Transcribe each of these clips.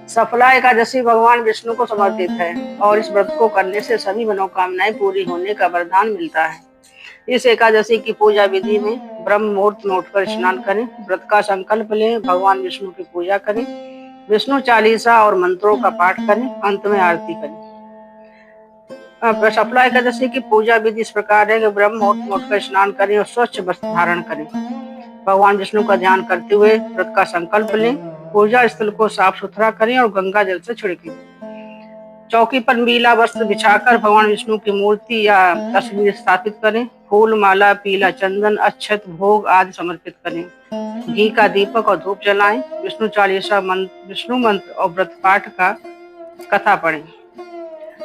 सफला एकादशी भगवान विष्णु को समर्पित है और इस व्रत को करने से सभी मनोकामनाएं पूरी होने का वरदान मिलता है। इस एकादशी की पूजा विधि में ब्रह्म मुहूर्त में उठकर स्नान करें, व्रत का संकल्प लें, भगवान विष्णु की पूजा करें, विष्णु चालीसा और मंत्रों का पाठ करें, अंत में आरती करें। सफला एकादशी की पूजा विधि इस प्रकार है कि ब्रह्म मुहूर्त में उठकर स्नान करें और स्वच्छ वस्त्र धारण करें। भगवान विष्णु का ध्यान करते हुए व्रत का संकल्प लें, पूजा स्थल को साफ सुथरा करें और गंगा जल से छिड़कें। चौकी पर नीला वस्त्र बिछाकर भगवान विष्णु की मूर्ति या तस्वीर स्थापित करें, फूल माला, पीला चंदन, अक्षत, भोग आदि समर्पित करें। घी का दीपक और धूप जलाएं, विष्णु चालीसा, विष्णु मंत्र और व्रत पाठ का कथा पढ़ें।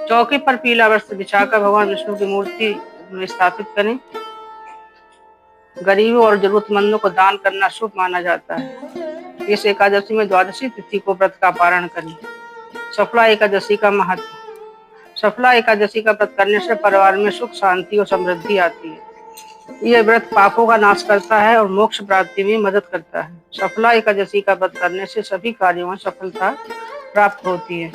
चौकी पर पीला वस्त्र बिछाकर भगवान विष्णु की मूर्ति स्थापित करें। गरीबों और जरूरतमंदों को दान करना शुभ माना जाता है। इस एकादशी में द्वादशी तिथि को व्रत का पारण करें। सफला एकादशी का महत्व। सफला एकादशी का व्रत करने से परिवार में सुख, शांति और समृद्धि आती है। यह व्रत पापों का नाश करता है और मोक्ष प्राप्ति में मदद करता है। सफला एकादशी का व्रत करने से सभी कार्यों में सफलता प्राप्त होती है।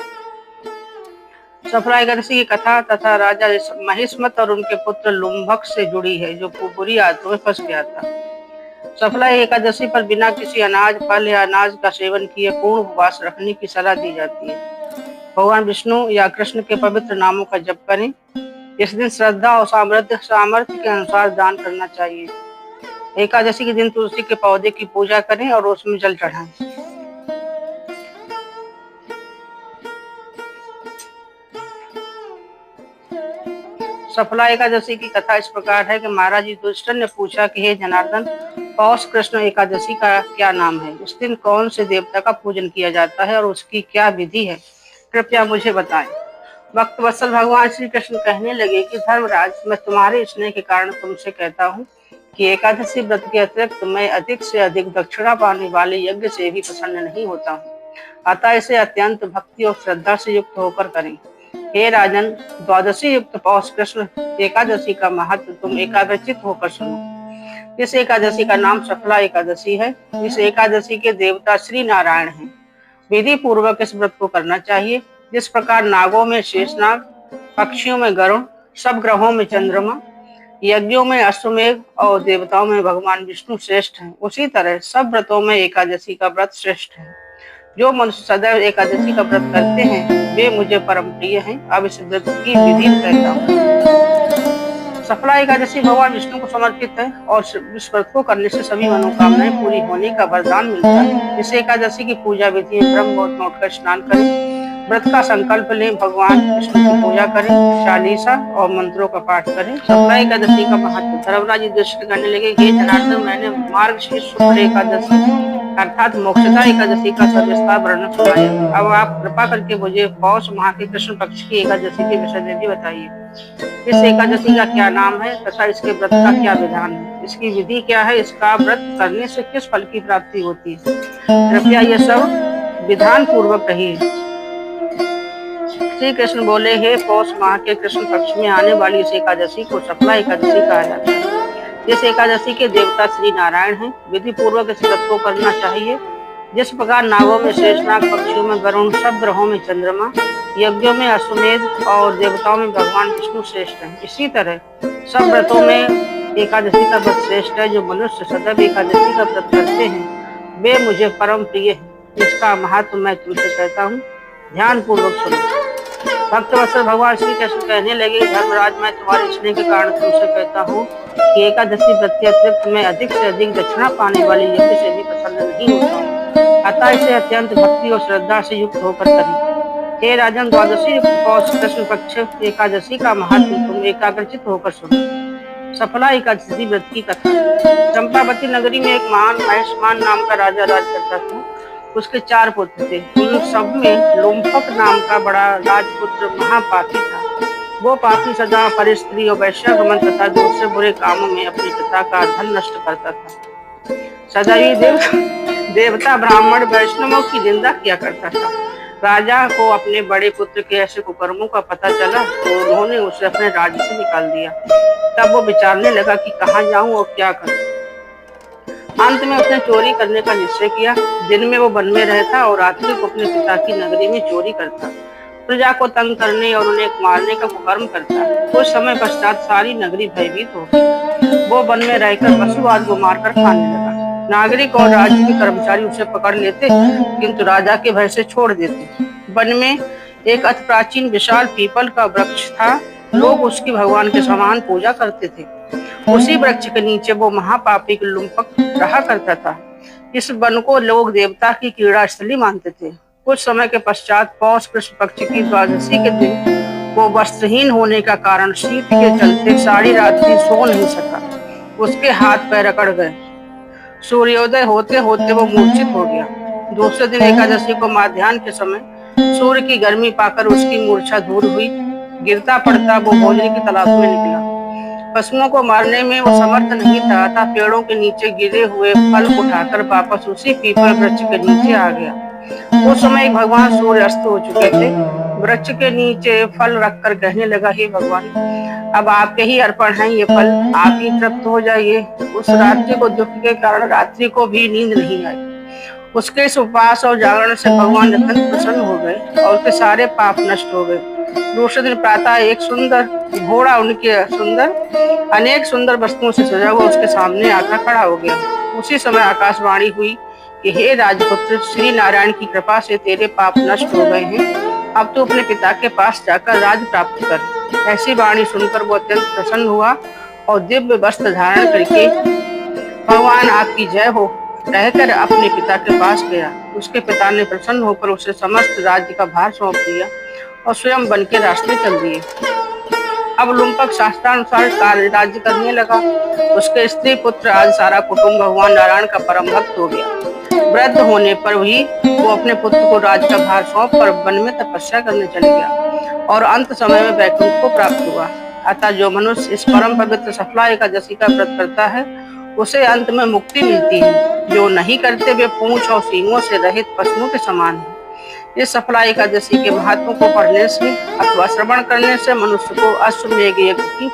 सफला एकादशी की कथा तथा राजा महिष्मत और उनके पुत्र लुम्भक से जुड़ी है, जो बुरी आदतों में फंस गया था। सफला एकादशी पर बिना किसी अनाज, फल या अनाज का सेवन किए पूर्ण उपवास रखने की सलाह दी जाती है। भगवान विष्णु या कृष्ण के पवित्र नामों का जप करें। इस दिन श्रद्धा और सामर्थ्य के अनुसार दान करना चाहिए। एकादशी के दिन तुलसी के पौधे की पूजा करें और उसमें जल चढ़ाएं। सफला एकादशी की कथा इस प्रकार है कि महाराज युधिष्ठिर ने पूछा कि हे जनार्दन, पौष कृष्ण एकादशी का क्या नाम है? उस दिन कौन से देवता का पूजन किया जाता है और उसकी क्या विधि है? कृपया मुझे बताएं। भक्त वत्सल भगवान श्री कृष्ण कहने लगे कि धर्मराज, मैं तुम्हारे स्नेह के कारण तुमसे कहता हूँ कि एकादशी व्रत के अतिरिक्त मैं अधिक से अधिक दक्षिणा पाने वाले यज्ञ से भी प्रसन्न नहीं होता हूँ। अतः इसे अत्यंत भक्ति और श्रद्धा से युक्त होकर करें। हे राजन, द्वादशी युक्त पौष कृष्ण एकादशी का महत्व तुम एकाग्रचित होकर सुनो। इस एकादशी का नाम सफला एकादशी है। इस एकादशी के देवता श्री नारायण हैं। विधि पूर्वक इस व्रत को करना चाहिए। जिस प्रकार नागों में शेषनाग, पक्षियों में गरुड़, सब ग्रहों में चंद्रमा, यज्ञों में अश्वमेघ और देवताओं में भगवान विष्णु श्रेष्ठ हैं, उसी तरह सब व्रतों में एकादशी का व्रत श्रेष्ठ है। जो मनुष्य सदैव एकादशी का व्रत करते हैं वे मुझे परम प्रिय हैं। अब इस व्रत की विधि कहता हूँ। सफला एकादशी भगवान विष्णु को समर्पित है और इस व्रत को करने से सभी मनोकामनाएं पूरी होने का वरदान मिलता है। इस एकादशी की पूजा विधि में ब्रह्म मुहूर्त में उठकर स्नान करें, व्रत का संकल्प लें, भगवान विष्णु की पूजा करें, चालीसा और मंत्रों का पाठ करें। सफला एकादशी का महत्व। धर्मराज युधिष्ठिर कहने लगे, हे जनार्दन, मैंने मार्गशीर्ष शुक्ल एकादशी अर्थात मोक्षदा एकादशी का सविस्तार वर्णन सुनाया। अब आप कृपा करके मुझे पौष माह के कृष्ण पक्ष की एकादशी के विषय में भी बताइए। इस एकादशी का क्या नाम है तथा इसके व्रत का क्या विधान है? इसकी विधि क्या है? इसका व्रत करने से किस फल की प्राप्ति होती है? कृपया ये सब विधान पूर्वक कहिए। श्री कृष्ण बोले, हे पौष माह के कृष्ण पक्ष में आने वाली इस एकादशी को सफला एकादशी कहा जाता है। इस एकादशी के देवता श्री नारायण हैं। विधि पूर्वक इस व्रत को करना चाहिए। जिस प्रकार नागों में शेषनाग, पक्षियों में गरुड़, सब ग्रहों में चंद्रमा, यज्ञों में अश्वमेध और देवताओं में भगवान विष्णु श्रेष्ठ हैं, इसी तरह सब व्रतों में एकादशी का व्रत श्रेष्ठ है। जो मनुष्य सदैव एकादशी का व्रत करते हैं वे मुझे परम प्रिय हैं। इसका महत्व मैं तुमसे कहता हूँ, ध्यान पूर्वक सुनो। भक्त वत्सल भगवान श्री कृष्ण कहने लगे, धर्मराज, मैं तुम्हारे स्नेह के कारण तुमसे कहता हूँ कि एकादशी व्रत के अतिरिक्त मैं अधिक से अधिक दक्षिणा पाने वाले यज्ञ से भी प्रसन्न नहीं होता हूँ। अतः इसे अत्यंत भक्ति और श्रद्धा से युक्त होकर करें। हे राजन, द्वादशी युक्त पौष कृष्ण पक्ष एकादशी का महत्व तुम एकाग्रचित होकर सुनो। सफला एकादशी व्रत की कथा। चंपावती नगरी में एक महान महिष्मान नाम का राजा राज करता था। उसके 4 पुत्र थे। उन सब में लुम्भक नाम का बड़ा राजपुत्र महापापी था। वो पापी सदा परिस्त्री और वैश्यागमन तथा दूसरे बुरे कामों में अपने पिता का धन नष्ट करता था। सदा ही देवता, ब्राह्मण, वैष्णवों की निंदा किया करता था। राजा को अपने बड़े पुत्र के ऐसे कुकर्मों का पता चला तो उन्होंने उसे अपने राज्य से निकाल दिया। तब वो विचारने लगा कि कहाँ जाऊं और क्या करूं। अंत में उसने चोरी करने का निश्चय किया। दिन में वो वन में रहता और रात्रि को अपने पिता की नगरी में चोरी करता, प्रजा को तंग करने और उन्हें मारने का कुकर्म करता। कुछ समय पश्चात सारी नगरी भयभीत हो गई। वो वन में रहकर पशु आदि को मारकर खाने लगा। नागरिक और राज्य के कर्मचारी उसे पकड़ लेते, किंतु राजा के भय से छोड़ देते। वन में एक अति प्राचीन विशाल पीपल का वृक्ष था। लोग उसकी भगवान के समान पूजा करते थे। उसी वृक्ष के नीचे वो महापापी लुम्पक रहा करता था। इस वन को लोग देवता की क्रीड़ा स्थली मानते थे। कुछ समय के पश्चात पौष कृष्ण पक्ष की द्वादशी के दिन वो वस्त्रहीन होने का कारण शीत के चलते सारी रात्रि सो नहीं सका। उसके हाथ पैर अकड़ गए। सूर्योदय होते होते वो मूर्छित हो गया। दूसरे दिन एकादशी को माध्याह्न के समय सूर्य की गर्मी पाकर उसकी मूर्छा दूर हुई। गिरता पड़ता वो भोजन की तलाश में निकला। पशुओं को मारने में वो समर्थ नहीं था, अतः पेड़ों के नीचे गिरे हुए फल उठाकर वापस उसी पीपल वृक्ष के नीचे आ गया। उस समय भगवान सूर्य अस्त हो चुके थे। वृक्ष के नीचे फल रखकर कहने लगा, हे भगवान, अब आपके ही अर्पण हैं ये फल, आप ही तृप्त हो जाइए। उस रात्रि को दुख के कारण रात्रि को भी नींद नहीं आई। उसके इस उपवास और जागरण से भगवान अत्यंत प्रसन्न हो गए और उसके सारे पाप नष्ट हो गए। दूसरे दिन प्रातः एक सुंदर घोड़ा उनके अनेक सुंदर वस्तुओं से सजा हुआ उसके सामने आकर खड़ा हो गया। उसी समय आकाशवाणी हुई कि हे राजपुत्र, श्री नारायण की कृपा से तेरे पाप नष्ट हो गए हैं। अब तू अपने पिता के पास जाकर राज प्राप्त कर। ऐसी वाणी सुनकर वो अत्यंत प्रसन्न हुआ और दिव्य वस्त्र धारण करके भगवान आपकी जय हो कहकर अपने पिता के पास गया। उसके पिता ने प्रसन्न होकर उसे समस्त राज्य का भार सौंप दिया और स्वयं वन के रास्ते चल दिए। अब लुम्पक शास्त्रानुसार कार्य राज्य करने लगा। उसके स्त्री पुत्र आदि सारा कुटुंब भगवान नारायण का परम भक्त हो गया। वृद्ध होने पर भी वो अपने पुत्र को राज्य का भार सौंप कर वन में तपस्या करने चले गया और अंत समय में वैकुंठ को प्राप्त हुआ। अतः जो मनुष्य इस परम पवित्र सफला एकादशी का व्रत करता है उसे अंत में मुक्ति मिलती है। जो नहीं करते वे पूंछ और सींगों से रहित पशुओं के समान है। इस सफला एकादशी के महत्व को पढ़ने से अथवा श्रवण करने से मनुष्य को अश्वमेध यज्ञ की